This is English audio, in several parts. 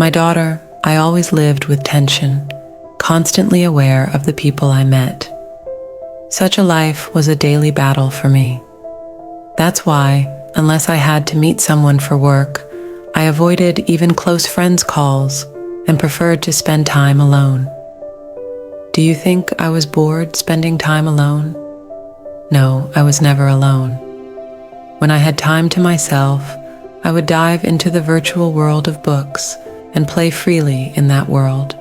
My daughter, I always lived with tension, constantly aware of the people I met. Such a life was a daily battle for me. That's why, unless I had to meet someone for work, I avoided even close friends' calls and preferred to spend time alone. Do you think I was bored spending time alone? No, I was never alone. When I had time to myself, I would dive into the virtual world of books and play freely in that world.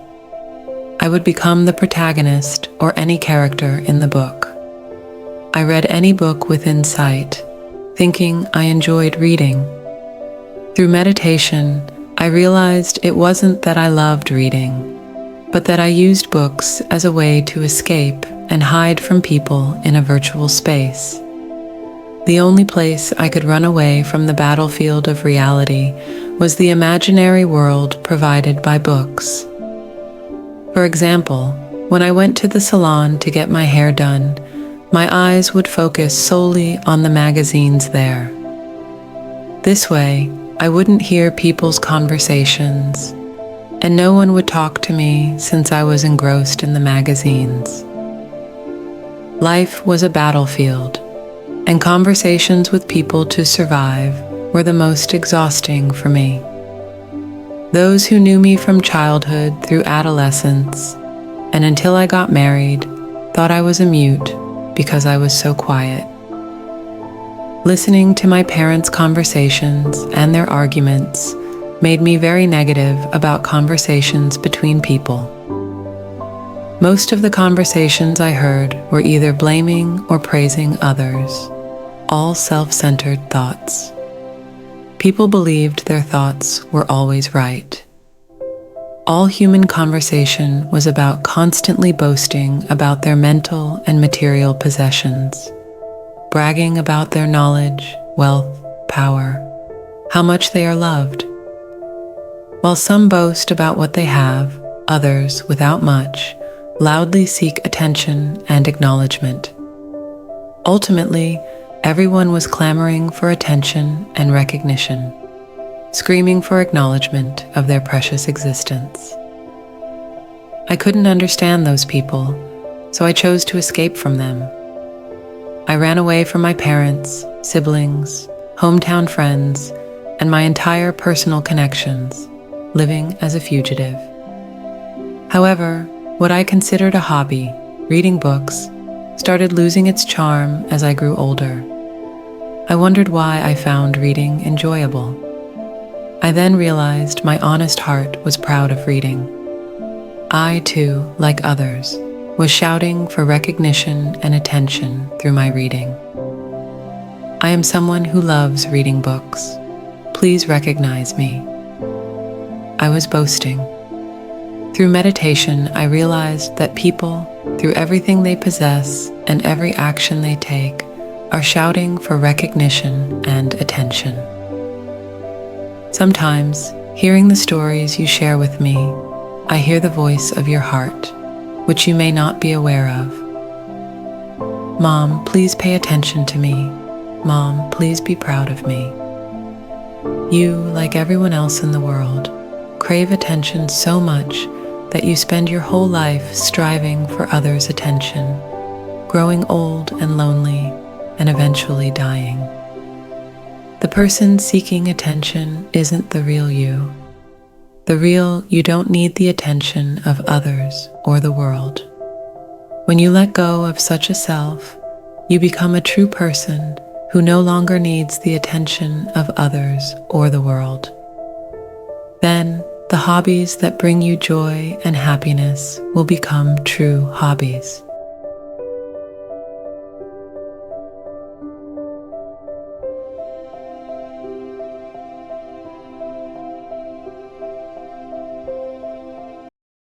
I would become the protagonist or any character in the book. I read any book within sight, thinking I enjoyed reading. Through meditation, I realized it wasn't that I loved reading, but that I used books as a way to escape and hide from people in a virtual space. The only place I could run away from the battlefield of reality was the imaginary world provided by books. For example, when I went to the salon to get my hair done, my eyes would focus solely on the magazines there. This way, I wouldn't hear people's conversations, and no one would talk to me since I was engrossed in the magazines. Life was a battlefield, and conversations with people to survive were the most exhausting for me. Those who knew me from childhood through adolescence and until I got married thought I was a mute because I was so quiet. Listening to my parents' conversations and their arguments made me very negative about conversations between people. Most of the conversations I heard were either blaming or praising others, all self-centered thoughts. People believed their thoughts were always right. All human conversation was about constantly boasting about their mental and material possessions, bragging about their knowledge, wealth, power, how much they are loved. While some boast about what they have, others, without much, loudly seek attention and acknowledgement. Ultimately, everyone was clamoring for attention and recognition, screaming for acknowledgement of their precious existence. I couldn't understand those people, so I chose to escape from them. I ran away from my parents, siblings, hometown friends, and my entire personal connections, living as a fugitive. However, what I considered a hobby, reading books, started losing its charm as I grew older. I wondered why I found reading enjoyable. I then realized my honest heart was proud of reading. I, too, like others, was shouting for recognition and attention through my reading. I am someone who loves reading books. Please recognize me. I was boasting. Through meditation, I realized that people, through everything they possess and every action they take, are shouting for recognition and attention. Sometimes, hearing the stories you share with me, I hear the voice of your heart, which you may not be aware of. Mom, please pay attention to me. Mom, please be proud of me. You, like everyone else in the world, crave attention so much that you spend your whole life striving for others' attention, growing old and lonely, and eventually dying. The person seeking attention isn't the real you. The real you don't need the attention of others or the world. When you let go of such a self, you become a true person who no longer needs the attention of others or the world. Then, the hobbies that bring you joy and happiness will become true hobbies.